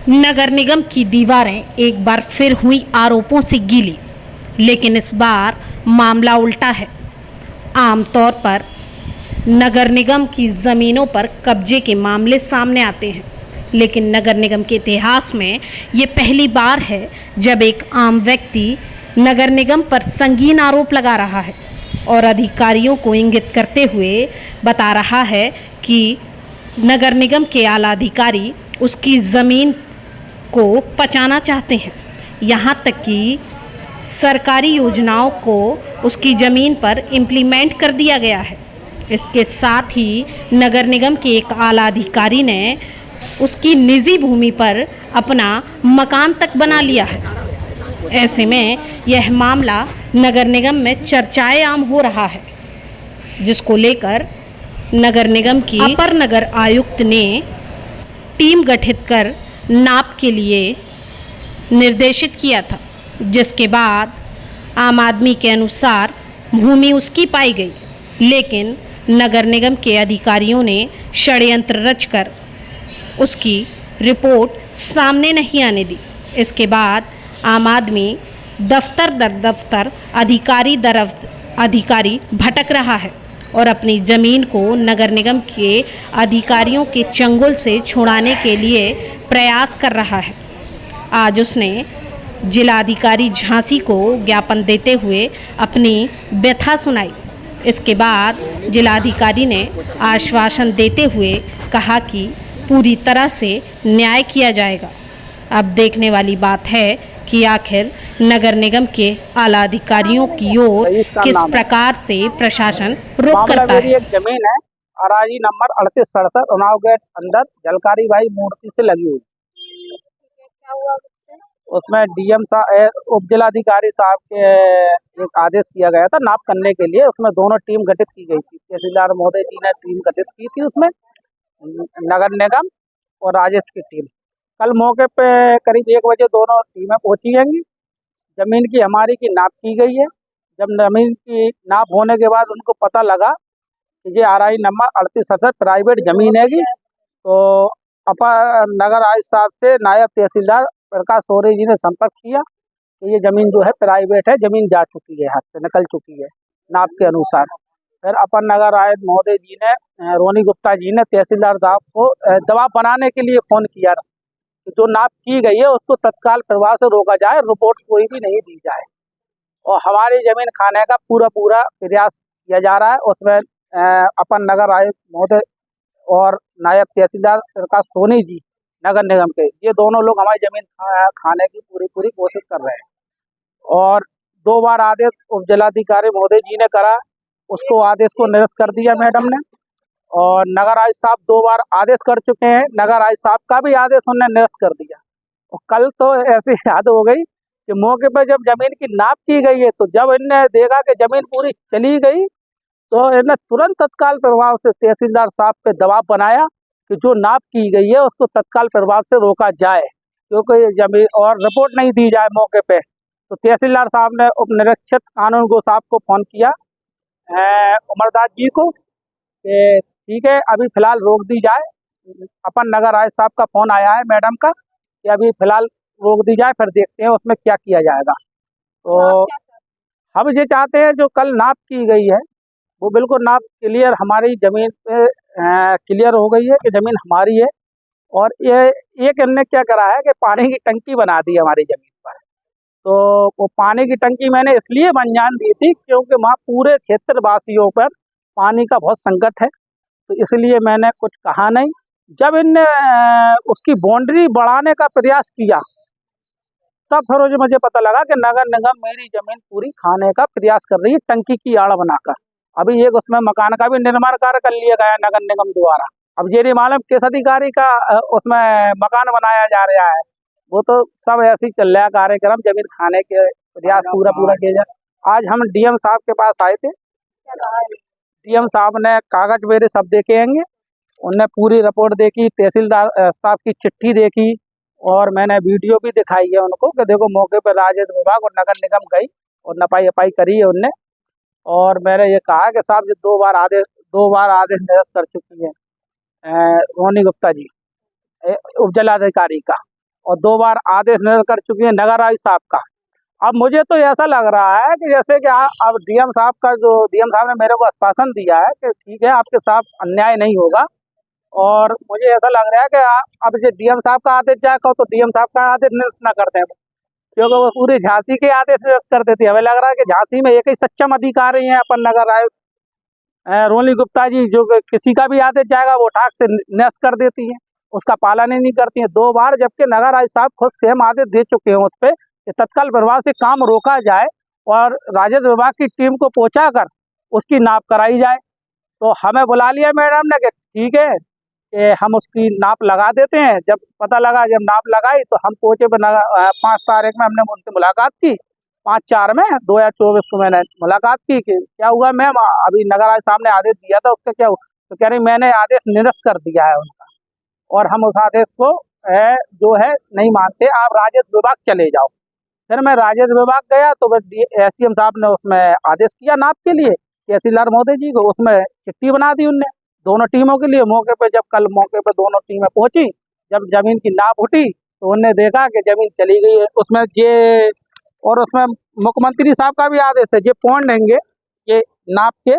नगर निगम की दीवारें एक बार फिर हुई आरोपों से गीली, लेकिन इस बार मामला उल्टा है। आमतौर पर नगर निगम की ज़मीनों पर कब्जे के मामले सामने आते हैं, लेकिन नगर निगम के इतिहास में ये पहली बार है जब एक आम व्यक्ति नगर निगम पर संगीन आरोप लगा रहा है और अधिकारियों को इंगित करते हुए बता रहा है कि नगर निगम के आला अधिकारी उसकी ज़मीन को पचाना चाहते हैं। यहाँ तक कि सरकारी योजनाओं को उसकी ज़मीन पर इम्प्लीमेंट कर दिया गया है। इसके साथ ही नगर निगम के एक आला अधिकारी ने उसकी निजी भूमि पर अपना मकान तक बना लिया है। ऐसे में यह मामला नगर निगम में चर्चाएं आम हो रहा है, जिसको लेकर नगर निगम की अपर नगर आयुक्त ने टीम गठित कर नाप के लिए निर्देशित किया था, जिसके बाद आम आदमी के अनुसार भूमि उसकी पाई गई, लेकिन नगर निगम के अधिकारियों ने षड्यंत्र रचकर उसकी रिपोर्ट सामने नहीं आने दी। इसके बाद आम आदमी दफ्तर दर दफ्तर, अधिकारी दर अधिकारी भटक रहा है और अपनी ज़मीन को नगर निगम के अधिकारियों के चंगुल से छुड़ाने के लिए प्रयास कर रहा है। आज उसने जिलाधिकारी झांसी को ज्ञापन देते हुए अपनी व्यथा सुनाई। इसके बाद जिलाधिकारी ने आश्वासन देते हुए कहा कि पूरी तरह से न्याय किया जाएगा। अब देखने वाली बात है कि आखिर नगर निगम के आला अधिकारियों की ओर किस प्रकार से प्रशासन रुख करता है। एक जमीन है अराजी नंबर 3867 उन्नाव गेट अंदर जलकारी भाई मूर्ति से लगी हुई। उसमें डीएम साहब उप जिलाधिकारी साहब के एक आदेश किया गया था नाप करने के लिए। उसमें दोनों टीम गठित की गई थी। तहसीलदार महोदय जी ने टीम गठित की थी, उसमें नगर निगम और राजस्व की टीम। कल मौके पे करीब 1 बजे दोनों टीमें पहुंची हैंगी। जमीन की हमारी की नाप की गई है। जब जमीन की नाप होने के बाद उनको पता लगा कि ये आरआई नंबर 3867 प्राइवेट जमीन हैगी, तो अपर नगर आयुक्त साहब से नायब तहसीलदार प्रकाश सोरे जी ने संपर्क किया कि ये जमीन जो है प्राइवेट है, जमीन जा चुकी है, हाथ से निकल चुकी है नाप के अनुसार। फिर अपर नगर आयुक्त महोदय जी ने रोनी गुप्ता जी ने तहसीलदार साहब को दबाव बनाने के लिए फ़ोन किया कि जो नाप की गई है उसको तत्काल प्रभाव से रोका जाए, रिपोर्ट कोई भी नहीं दी जाए और हमारी जमीन खाने का पूरा प्रयास किया जा रहा है। उसमें अपर नगर आयुक्त महोदय और नायब तहसीलदार प्रकाश सोनी जी नगर निगम के, ये दोनों लोग हमारी जमीन खाने की पूरी कोशिश कर रहे हैं। और 2 बार आदेश उप जिलाधिकारी महोदय जी ने करा, उसको आदेश को निरस्त कर दिया मैडम ने। और नगर आयुक्त साहब 2 बार आदेश कर चुके हैं, नगर आयुक्त साहब का भी आदेश उन्होंने निरस्त कर दिया। और कल तो ऐसी याद हो गई कि मौके पर जब जमीन की नाप की गई है, तो जब इनने देखा कि जमीन पूरी चली गई, तो इन्हें तुरंत तत्काल प्रभाव से तहसीलदार साहब पे दबाव बनाया कि जो नाप की गई है उसको तत्काल प्रभाव से रोका जाए, क्योंकि जमीन और रिपोर्ट नहीं दी जाए मौके पे। तो तहसीलदार साहब ने उप निरीक्षक कानून गो साहब को फ़ोन किया, उमरदास जी को, कि ठीक है अभी फ़िलहाल रोक दी जाए। अपन नगर आयुक्त साहब का फ़ोन आया है मैडम का कि अभी फ़िलहाल रोक दी जाए, फिर देखते हैं उसमें क्या किया जाएगा। तो हम ये चाहते हैं जो कल नाप की गई है वो बिल्कुल नाप क्लियर हमारी ज़मीन पे क्लियर हो गई है कि ज़मीन हमारी है। और ये एक इनने क्या करा है कि पानी की टंकी बना दी हमारी ज़मीन पर। तो वो पानी की टंकी मैंने इसलिए मंजान दी थी क्योंकि वहाँ पूरे क्षेत्रवासियों पर पानी का बहुत संकट है, तो इसलिए मैंने कुछ कहा नहीं। जब इनने उसकी बाउंड्री बढ़ाने का प्रयास किया, तब फिर मुझे पता लगा कि नगर निगम मेरी ज़मीन पूरी खाने का प्रयास कर रही है टंकी की आड़ बनाकर। अभी एक उसमें मकान का भी निर्माण कार्य कर लिया गया नगर निगम द्वारा। अब ये नहीं मालूम किस अधिकारी का उसमें मकान बनाया जा रहा है। वो तो सब ऐसे ही चल रहा है कार्यक्रम, जमीन खाने के प्रयास पूरा किया जाए। आज हम डीएम साहब के पास आए थे। डीएम साहब ने कागज मेरे सब देखे हैंगे, उनने पूरी रिपोर्ट देखी, तहसीलदार साहब की चिट्ठी देखी और मैंने वीडियो भी दिखाई है उनको कि देखो मौके पर राजस्व विभाग और नगर निगम गई और नपाई अपाई करी है उनने। और मैंने ये कहा कि साहब ये 2 बार आदेश निरस्त कर चुकी है रोनी गुप्ता जी उप जिलाधिकारी का। और 2 बार आदेश निर्गत कर चुकी है नगर आयुक्त साहब का। अब मुझे तो ऐसा लग रहा है कि जैसे कि अब डीएम साहब ने मेरे को आश्वासन दिया है कि ठीक है आपके साथ अन्याय नहीं होगा, और मुझे ऐसा लग रहा है कि अब जो डीएम साहब का आदेश जाएगा तो डीएम साहब का आदेश निरस्त न करते हैं, क्योंकि वो पूरी झांसी के आदेश निरस्त कर देती है। हमें लग रहा है कि झांसी में एक ही सक्षम अधिकारी हैं अपन नगर आयुक्त रोली गुप्ता जी, जो कि किसी का भी आदेश जाएगा वो ठाक से निरस्त कर देती है, उसका पालन ही नहीं करती है 2 बार, जबकि नगर आयुक्त साहब खुद स्वयं आदेश दे चुके हैं उस पर कि तत्काल प्रभाव से काम रोका जाए और राजस्व विभाग की टीम को पहुंचा कर उसकी नाप कराई जाए। तो हमें बुला लिया मैडम ने कि ठीक है कि हम उसकी नाप लगा देते हैं। जब पता लगा, जब नाप लगाई तो हम पहुंचे 5 तारीख में हमने उनसे मुलाकात की, 5/4 में 2024 को मैंने मुलाकात की कि क्या हुआ मैम, अभी नगर आयुक्त साहब ने आदेश दिया था उसका क्या हुआ, तो कह रही मैंने आदेश निरस्त कर दिया है उनका, और हम उस आदेश को जो है नहीं मानते, आप राजस्व विभाग चले जाओ। फिर मैं राजस्व विभाग गया तो एसडीएम साहब ने उसमें आदेश किया नाप के लिए, तहसीलदार महोदय जी को, उसमें चिट्ठी बना दी उनने दोनों टीमों के लिए। मौके पे जब कल मौके पे दोनों टीमें पहुंची, जब जमीन की नाप उठी तो उनने देखा कि जमीन चली गई है उसमें ये, और उसमें मुख्यमंत्री साहब का भी आदेश है, ये पॉइंट देंगे ये नाप के